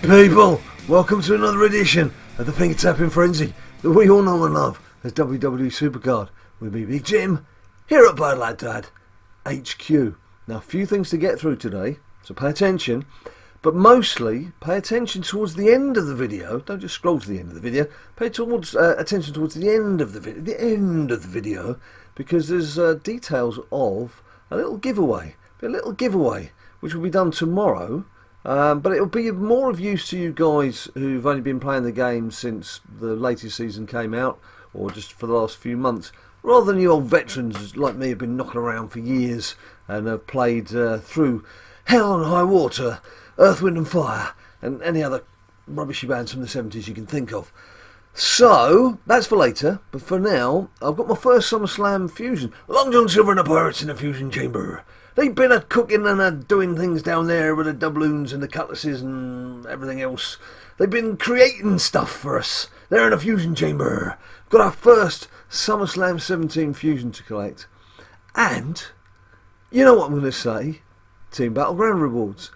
People, welcome to another edition of the Finger Tapping Frenzy that we all know and love as WWE SuperCard with me, Big Jim, here at BadLadDad HQ. Now, a few things to get through today, so pay attention, but mostly pay attention towards the end of the video. Don't just scroll to the end of the video. Pay attention towards the end of the video, because there's details of a little giveaway, which will be done tomorrow. But it'll be more of use to you guys who've only been playing the game since the latest season came out, or just for the last few months, rather than you old veterans like me who've been knocking around for years and have played through hell and high water, Earth, Wind and Fire, and any other rubbishy bands from the 70s you can think of. So, that's for later, but for now, I've got my first SummerSlam fusion. Long John Silver and the Pirates in the Fusion Chamber. They've been cooking and doing things down there with the doubloons and the cutlasses and everything else. They've been creating stuff for us. They're in a fusion chamber. Got our first SummerSlam 17 fusion to collect. And, you know what I'm going to say? Team Battleground rewards.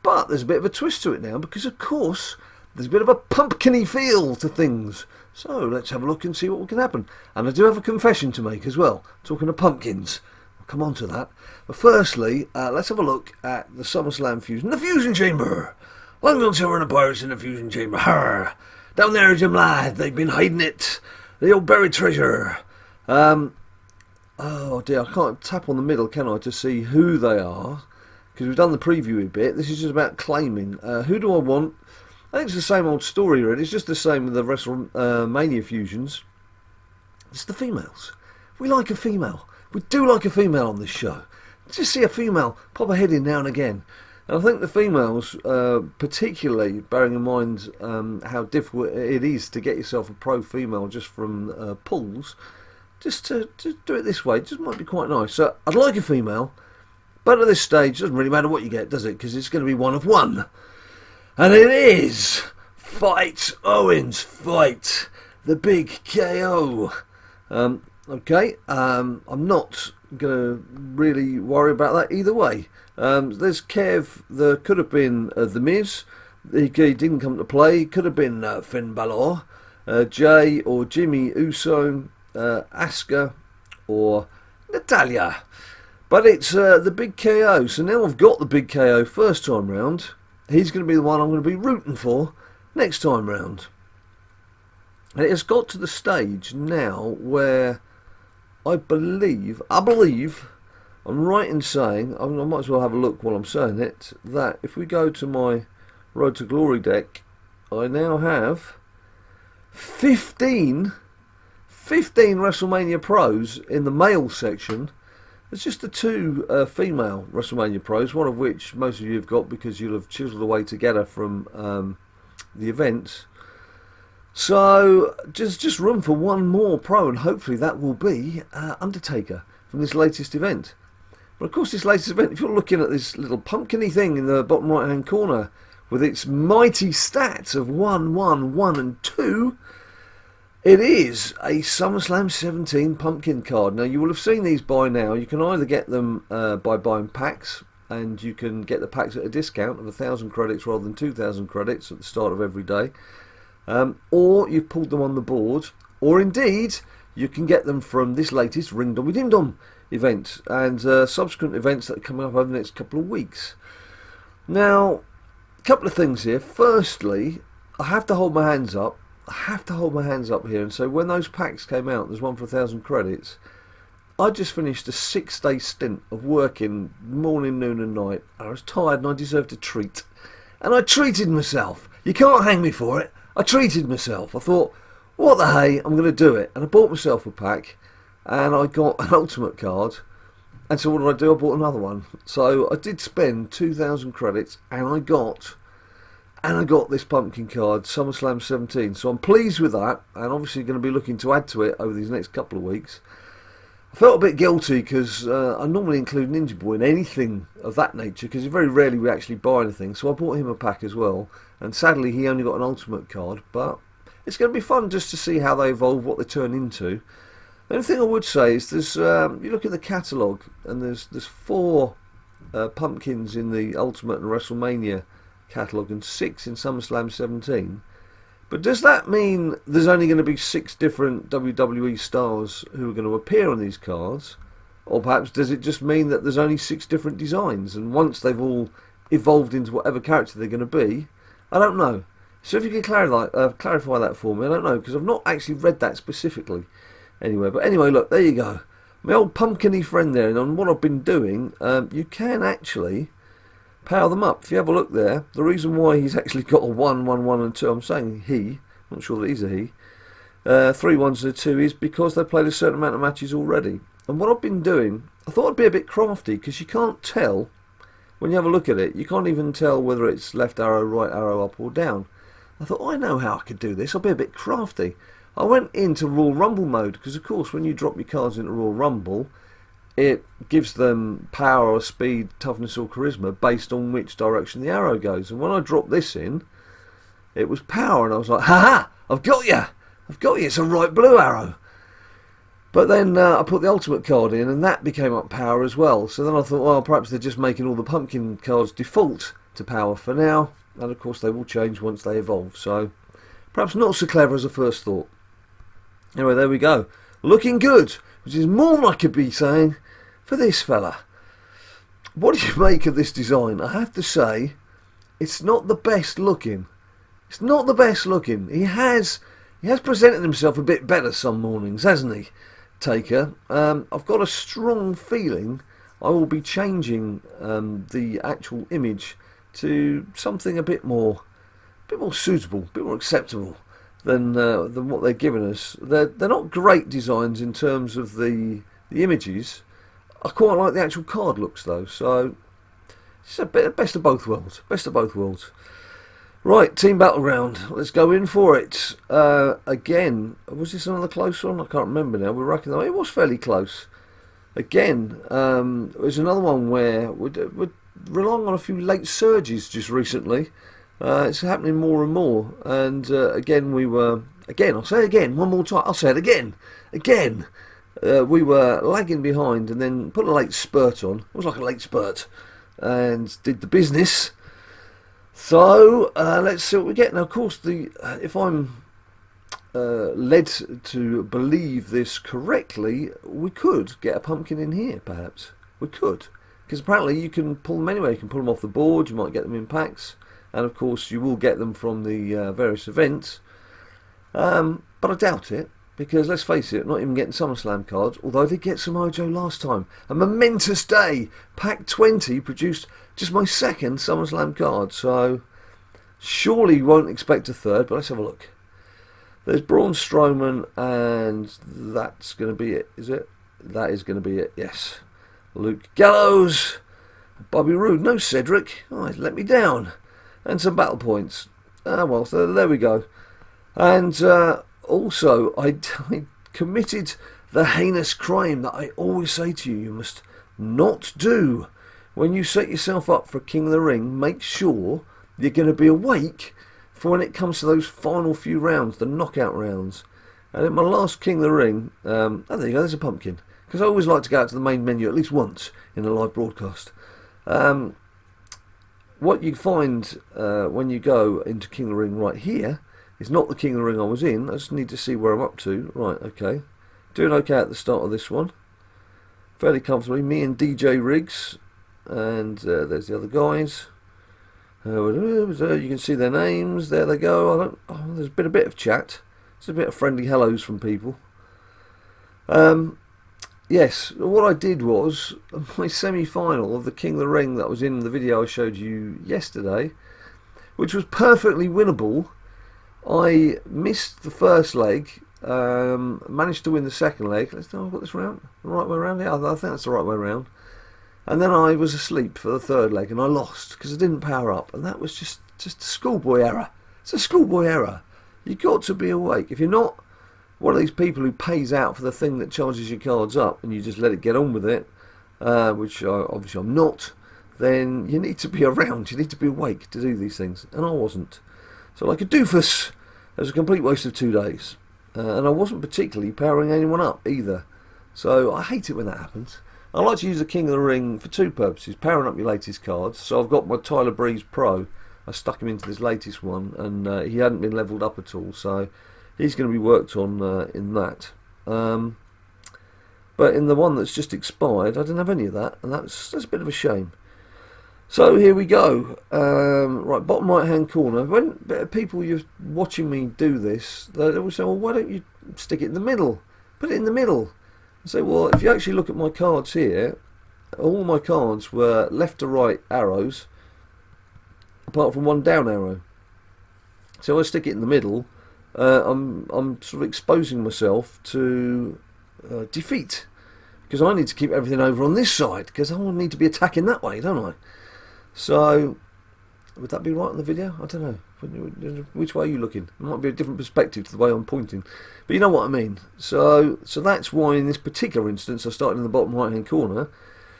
But there's a bit of a twist to it now, because of course there's a bit of a pumpkin-y feel to things. So let's have a look and see what can happen. And I do have a confession to make as well, talking of pumpkins. Come on to that. But firstly, let's have a look at the SummerSlam fusion. The Fusion Chamber! Long John Silver and the Pirates in the Fusion Chamber. Arr! Down there, Jim lad, they've been hiding it. The old buried treasure. Oh dear, I can't tap on the middle, can I, to see who they are? Because we've done the preview a bit. This is just about claiming. Who do I want? I think it's the same old story, really. It's just the same with the WrestleMania fusions. It's the females. We like a female. We do like a female on this show. Just see a female pop a head in now and again. And I think the females, particularly bearing in mind how difficult it is to get yourself a pro female just from pulls, just to do it this way just might be quite nice. So I'd like a female, but at this stage it doesn't really matter what you get, does it? Because it's going to be one of one. And it is Fight Owens, Fight the Big KO. Okay, I'm not going to really worry about that either way. There's Kev, there could have been The Miz, he didn't come to play, could have been Finn Balor, Jay or Jimmy Uso, Asuka or Natalya. But it's the Big KO, so now I've got the Big KO first time round. He's going to be the one I'm going to be rooting for next time round. And it has got to the stage now where I believe, I'm right in saying, I might as well have a look while I'm saying it, that if we go to my Road to Glory deck, I now have 15 WrestleMania pros in the male section. There's just the two female WrestleMania pros, one of which most of you have got because you'll have chiseled away together from the events. So, just room for one more pro, and hopefully that will be Undertaker from this latest event. But of course, this latest event, if you're looking at this little pumpkin-y thing in the bottom right-hand corner, with its mighty stats of 1, 1, 1 and 2, it is a SummerSlam 17 pumpkin card. Now, you will have seen these by now. You can either get them by buying packs, and you can get the packs at a discount of 1,000 credits rather than 2,000 credits at the start of every day. Or you've pulled them on the board, or indeed you can get them from this latest Ring Dommy Dim Dom event and subsequent events that are coming up over the next couple of weeks. Now, a couple of things here. Firstly, I have to hold my hands up. Here and say when those packs came out, there's one for 1,000 credits. I just finished a 6-day stint of working morning, noon and night. I was tired and I deserved a treat. And I treated myself. You can't hang me for it. I treated myself. I thought, what the hey, I'm going to do it. And I bought myself a pack, and I got an Ultimate card. And so what did I do? I bought another one. So I did spend 2,000 credits, and I got this pumpkin card, SummerSlam 17. So I'm pleased with that, and obviously going to be looking to add to it over these next couple of weeks. I felt a bit guilty because I normally include Ninja Boy in anything of that nature, because very rarely we actually buy anything. So I bought him a pack as well. And sadly, he only got an Ultimate card, but it's going to be fun just to see how they evolve, what they turn into. The only thing I would say is there's you look at the catalogue, and there's 4 pumpkins in the Ultimate and WrestleMania catalogue and 6 in SummerSlam 17. But does that mean there's only going to be 6 different WWE stars who are going to appear on these cards? Or perhaps does it just mean that there's only 6 different designs, and once they've all evolved into whatever character they're going to be? I don't know. So if you can clarify that for me, I don't know, because I've not actually read that specifically. Anyway, look, there you go. My old pumpkin-y friend there, and on what I've been doing, you can actually power them up. If you have a look there, the reason why he's actually got a 1, 1, 1 and 2, I'm saying he, I'm not sure that he's a he, 3 1s and a 2 is because they've played a certain amount of matches already. And what I've been doing, I thought I'd be a bit crafty, because you can't tell, when you have a look at it, you can't even tell whether it's left arrow, right arrow, up or down. I thought, I know how I could do this, I'll be a bit crafty. I went into Royal Rumble mode, because of course when you drop your cards into Royal Rumble, it gives them power or speed, toughness or charisma based on which direction the arrow goes. And when I dropped this in, it was power, and I was like, ha! I've got you! It's a right blue arrow. But then I put the ultimate card in, and that became up power as well. So then I thought, well, perhaps they're just making all the pumpkin cards default to power for now, and of course they will change once they evolve. So perhaps not so clever as a first thought. Anyway, there we go. Looking good, which is more than I could be saying for this fella. What do you make of this design? I have to say, it's not the best looking. It's not the best looking. He has presented himself a bit better some mornings, hasn't he, Taker? I've got a strong feeling I will be changing the actual image to something a bit more suitable, a bit more acceptable than what they're giving us. They're not great designs in terms of the images. I quite like the actual card looks though, so it's a bit best of both worlds. Right, Team Battleground, let's go in for it. Again, was this another close one? I can't remember now. We're racking them. It was fairly close. Again, there's another one where we're relying on a few late surges just recently. It's happening more and more. And again, I'll say it again one more time. I'll say it again. We were lagging behind and then put a late spurt on. It was like a late spurt. And did the business. So let's see what we get. Now, of course, if I'm led to believe this correctly, we could get a pumpkin in here, perhaps. We could. Because apparently you can pull them anywhere. You can pull them off the board, you might get them in packs. And, of course, you will get them from the various events. But I doubt it. Because, let's face it, not even getting SummerSlam cards, although they get some Mojo last time. A momentous day. Pack 20 produced just my second SummerSlam card, so surely you won't expect a third, but let's have a look. There's Braun Strowman, and that's going to be it, is it? That is going to be it, yes. Luke Gallows, Bobby Roode, no Cedric, oh, he's let me down. And some battle points. Well, so there we go. And also, I committed the heinous crime that I always say to you, you must not do. When you set yourself up for King of the Ring, make sure you're going to be awake for when it comes to those final few rounds, the knockout rounds. And in my last King of the Ring, oh, there you go, there's a pumpkin. Because I always like to go out to the main menu at least once in a live broadcast. What you find when you go into King of the Ring right here is not the King of the Ring I was in. I just need to see where I'm up to. Right, okay. Doing okay at the start of this one. Fairly comfortably. Me and DJ Riggs. And there's the other guys. You can see their names. There they go. There's been a bit of chat. There's a bit of friendly hellos from people. Yes, what I did was, my semi-final of the King of the Ring that was in the video I showed you yesterday, which was perfectly winnable. I missed the first leg, managed to win the second leg. Let's know I've got this round. The right way around? Yeah, I think that's the right way around. And then I was asleep for the third leg and I lost because I didn't power up. And that was just a schoolboy error. It's a schoolboy error. You've got to be awake. If you're not one of these people who pays out for the thing that charges your cards up and you just let it get on with it, which obviously I'm not, then you need to be around. You need to be awake to do these things. And I wasn't. So like a doofus, it was a complete waste of 2 days. And I wasn't particularly powering anyone up either. So I hate it when that happens. I like to use the King of the Ring for two purposes. Powering up your latest cards. So I've got my Tyler Breeze Pro I stuck him into this latest one, and he hadn't been levelled up at all, so he's going to be worked on in that. But in the one that's just expired, I didn't have any of that, and that's a bit of a shame. So here we go. Right, bottom right hand corner. When people you're watching me do this, they always say, well, why don't you stick it in the middle? Put it in the middle. I say, well, if you actually look at my cards here, all my cards were left to right arrows, apart from one down arrow. So I stick it in the middle. I'm sort of exposing myself to defeat, because I need to keep everything over on this side, because I need to be attacking that way, don't I? So, would that be right on the video? I don't know. Which way are you looking? It might be a different perspective to the way I'm pointing, but you know what I mean. So that's why in this particular instance I started in the bottom right hand corner,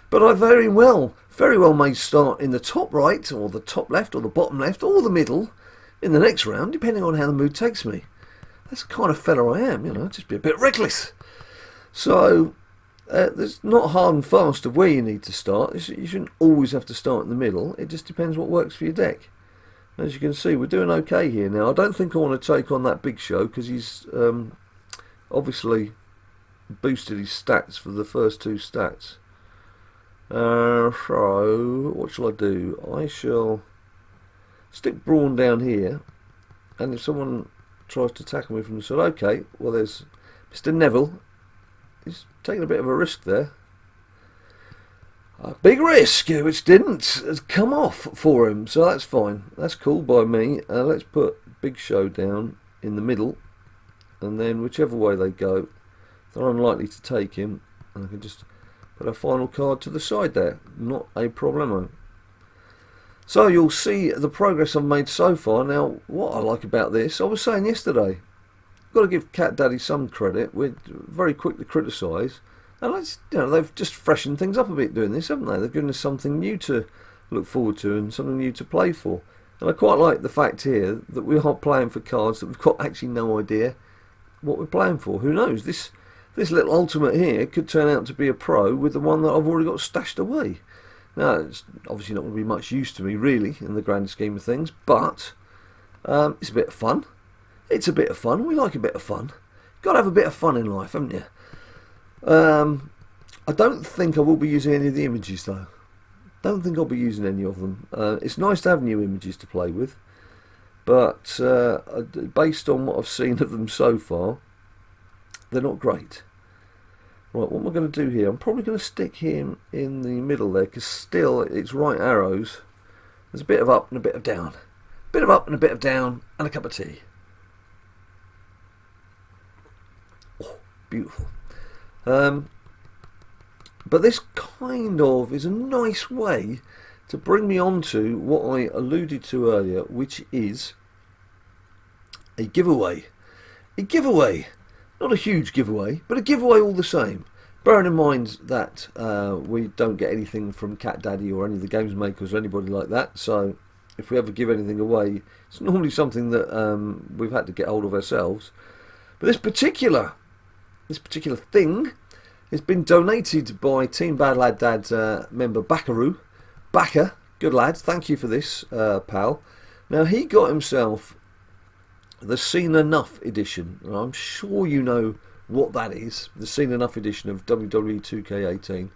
but I very well may start in the top right, or the top left, or the bottom left, or the middle in the next round, depending on how the mood takes me. That's the kind of fella I am, you know, just be a bit reckless. So there's not hard and fast of where you need to start. You shouldn't always have to start in the middle. It just depends what works for your deck. As you can see, we're doing okay here now. I don't think I want to take on that Big Show, because he's obviously boosted his stats for the first two stats. So what shall I do? I shall stick Brawn down here, and if someone tries to tackle me from the side, okay, well, there's Mr. Neville. He's taking a bit of a risk there. A big risk, which didn't come off for him, so that's fine. That's cool by me. Let's put Big Show down in the middle, and then whichever way they go, they're unlikely to take him, and I can just put a final card to the side there. Not a problemo. So you'll see the progress I've made so far. Now, what I like about this, I was saying yesterday, got to give Cat Daddy some credit. We're very quick to criticise, and they've just freshened things up a bit doing this, haven't they? They've given us something new to look forward to and something new to play for. And I quite like the fact here that we are playing for cards that we've got actually no idea what we're playing for. Who knows? This little ultimate here could turn out to be a pro with the one that I've already got stashed away. Now, it's obviously not going to be much use to me, really, in the grand scheme of things, but it's a bit of fun. It's a bit of fun. We like a bit of fun. Got to have a bit of fun in life, haven't you? I don't think I will be using any of the images, though. Don't think I'll be using any of them. It's nice to have new images to play with, but based on what I've seen of them so far, they're not great. Right, what am I going to do here? I'm probably going to stick him in the middle there, because still it's right arrows. There's a bit of up and a bit of down. A bit of up and a bit of down, and a cup of tea. Oh, beautiful. But this kind of is a nice way to bring me on to what I alluded to earlier, which is a giveaway. A giveaway. Not a huge giveaway, but a giveaway all the same. Bearing in mind that we don't get anything from Cat Daddy or any of the games makers or anybody like that, so if we ever give anything away, it's normally something that we've had to get hold of ourselves. But this particular thing has been donated by Team BadLadDad member Backaroo. Backer, good lad, thank you for this, pal. Now, he got himself the Seen Enough edition, and I'm sure you know what that is, the Seen Enough edition of WWE 2K18.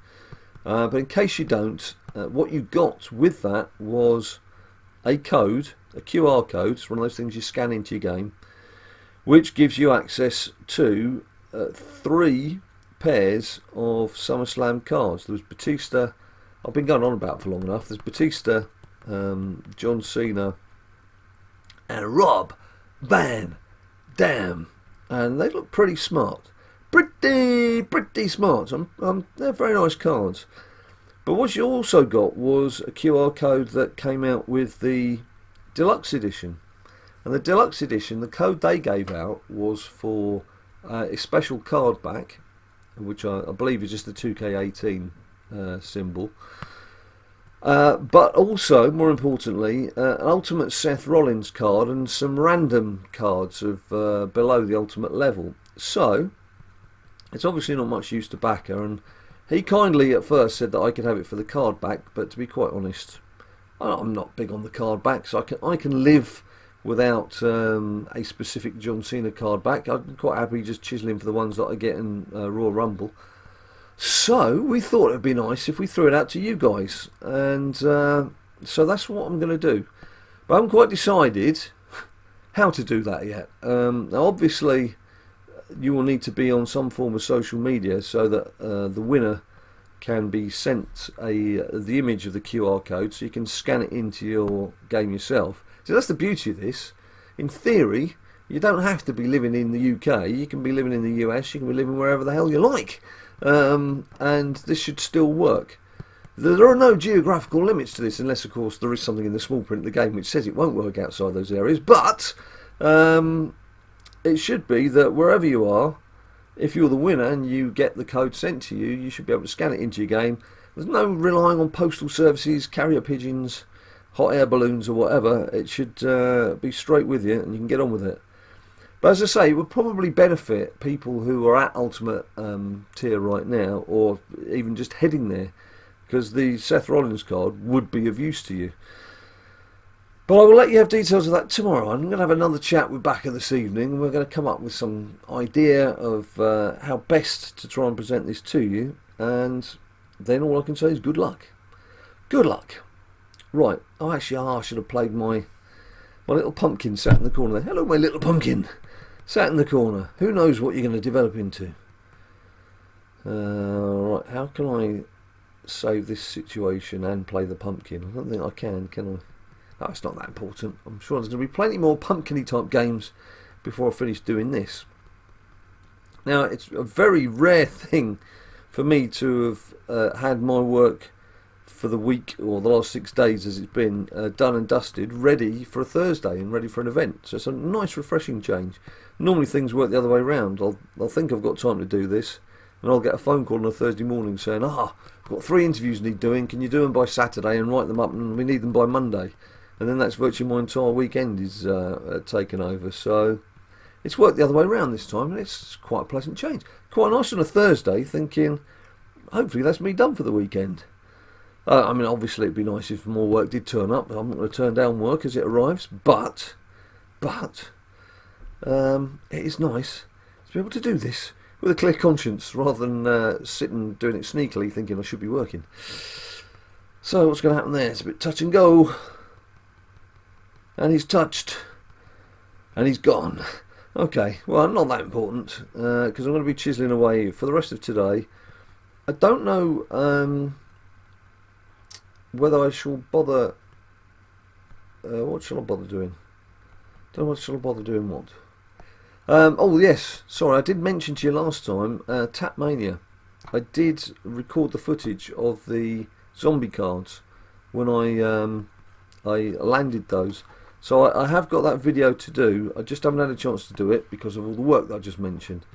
But in case you don't, what you got with that was a code, a QR code. It's one of those things you scan into your game, which gives you access to 3 pairs of SummerSlam cards. There was Batista, I've been going on about for long enough. There's Batista, John Cena, and Rob Van Dam, and they look pretty smart, pretty smart. They're very nice cards. But what you also got was a QR code that came out with the deluxe edition, and the deluxe edition, the code they gave out was for a special card back, which I believe is just the 2K18 symbol. But also, more importantly, an Ultimate Seth Rollins card and some random cards of below the Ultimate level. So, it's obviously not much use to Backer, and he kindly at first said that I could have it for the card back, but to be quite honest, I'm not big on the card back, so I can live without a specific John Cena card back. I'm quite happy just chiseling for the ones that I get in Royal Rumble. So we thought it'd be nice if we threw it out to you guys, and so that's what I'm going to do. But I haven't quite decided how to do that yet. Now obviously you will need to be on some form of social media so that the winner can be sent the image of the QR code, so you can scan it into your game yourself. So that's the beauty of this. In theory, you don't have to be living in the UK. You can be living in the US. You can be living wherever the hell you like, and this should still work. There are no geographical limits to this, unless of course there is something in the small print of the game which says it won't work outside those areas. But it should be that wherever you are, if you're the winner and you get the code sent to you, you should be able to scan it into your game. There's no relying on postal services, carrier pigeons, hot air balloons or whatever. It should be straight with you and you can get on with it. But as I say, it would probably benefit people who are at Ultimate tier right now, or even just heading there, because the Seth Rollins card would be of use to you. But I will let you have details of that tomorrow. I'm going to have another chat with Bacca this evening, and we're going to come up with some idea of how best to try and present this to you, and then all I can say is good luck. Good luck. Right, I should have played my little pumpkin sat in the corner there. Hello, my little pumpkin. Sat in the corner. Who knows what you're going to develop into? Right, how can I save this situation and play the pumpkin? I don't think I can I? Oh, it's not that important. I'm sure there's going to be plenty more pumpkin-y type games before I finish doing this. Now, it's a very rare thing for me to have had my work for the week, or the last 6 days as it's been, done and dusted, ready for a Thursday and ready for an event. So it's a nice refreshing change. Normally things work the other way around. I'll think I've got time to do this, and I'll get a phone call on a Thursday morning saying, I've got 3 interviews I need doing, can you do them by Saturday and write them up, and we need them by Monday. And then that's virtually my entire weekend is taken over. So it's worked the other way around this time, and it's quite a pleasant change. Quite nice on a Thursday, thinking, hopefully that's me done for the weekend. I mean, obviously it'd be nice if more work did turn up. I'm not going to turn down work as it arrives, but it is nice to be able to do this with a clear conscience, rather than sitting doing it sneakily, thinking I should be working. So what's going to happen there? It's a bit touch and go. And he's touched, and he's gone. Okay, well, not that important, because I'm going to be chiselling away for the rest of today. I don't know whether I shall bother. What shall I bother doing? Don't know what shall I bother doing. What? Oh yes, sorry, I did mention to you last time. Tapmania. I did record the footage of the zombie cards when I landed those. So I have got that video to do. I just haven't had a chance to do it because of all the work that I just mentioned.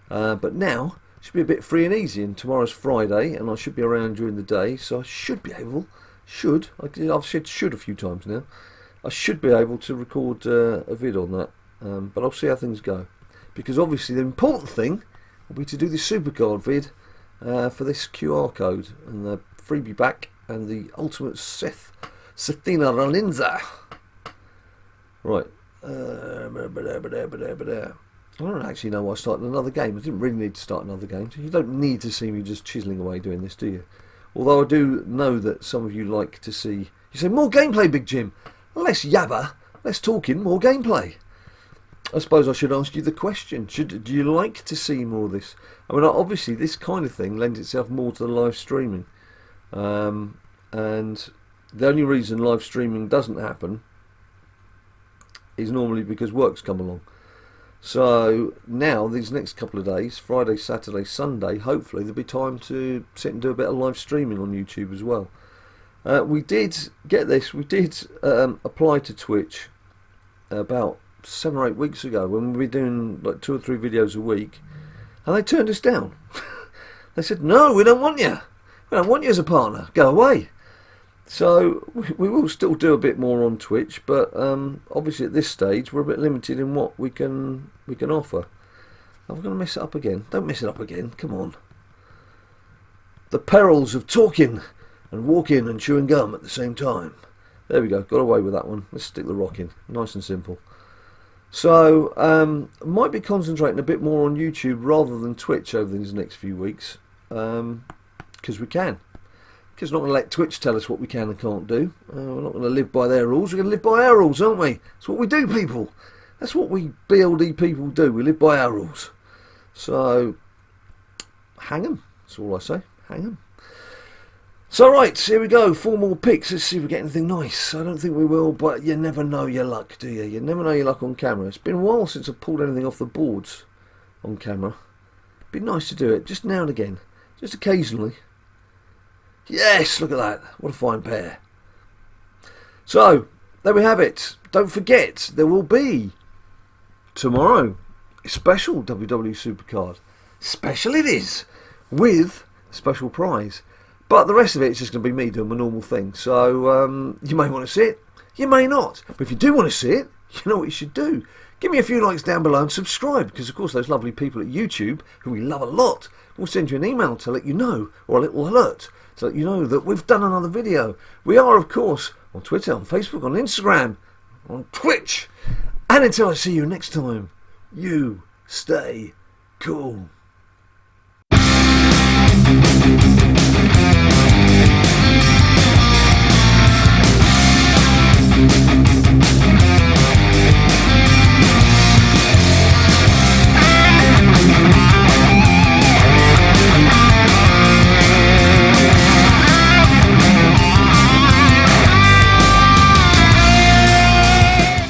But now it should be a bit free and easy, and tomorrow's Friday and I should be around during the day, so I should be able, I've said should a few times now, I should be able to record a vid on that, but I'll see how things go, because obviously the important thing will be to do this SuperCard vid for this QR code and the freebie back and the ultimate Sethina Rolinza. Right, I don't actually know why I started another game. I didn't really need to start another game. So you don't need to see me just chiselling away doing this, do you? Although I do know that some of you like to see... You say, more gameplay, Big Jim. Less yabba, less talking, more gameplay. I suppose I should ask you the question. Do you like to see more of this? I mean, obviously, this kind of thing lends itself more to the live streaming. And the only reason live streaming doesn't happen is normally because work's come along. So now, these next couple of days, Friday, Saturday, Sunday, hopefully there'll be time to sit and do a bit of live streaming on YouTube as well. We did, get this, we did apply to Twitch about 7 or 8 weeks ago when we were doing like 2 or 3 videos a week, and they turned us down. They said, no, we don't want you. We don't want you as a partner. Go away. So we will still do a bit more on Twitch, but obviously at this stage we're a bit limited in what we can offer. I'm going to mess it up again. Don't mess it up again. Come on. The perils of talking and walking and chewing gum at the same time. There we go, got away with that one. Let's stick the rock in, nice and simple. So, might be concentrating a bit more on YouTube rather than Twitch over these next few weeks, because we can. Because we're not going to let Twitch tell us what we can and can't do. We're not going to live by their rules, we're going to live by our rules, aren't we? That's what we do, people. That's what we BLD people do, we live by our rules. So, hang 'em, that's all I say, hang 'em. So right, here we go, 4 more picks. Let's see if we get anything nice. I don't think we will, but you never know your luck, do you? You never know your luck on camera. It's been a while since I've pulled anything off the boards on camera. It'd be nice to do it, just now and again, just occasionally. Yes, look at that, what a fine pair. So, there we have it. Don't forget, there will be, tomorrow, a special WWE SuperCard. Special it is, with a special prize. But the rest of it is just going to be me doing my normal thing. So you may want to see it, you may not. But if you do want to see it, you know what you should do. Give me a few likes down below and subscribe. Because of course those lovely people at YouTube, who we love a lot, will send you an email to let you know, or a little alert, to let you know that we've done another video. We are of course on Twitter, on Facebook, on Instagram, on Twitch. And until I see you next time, you stay cool.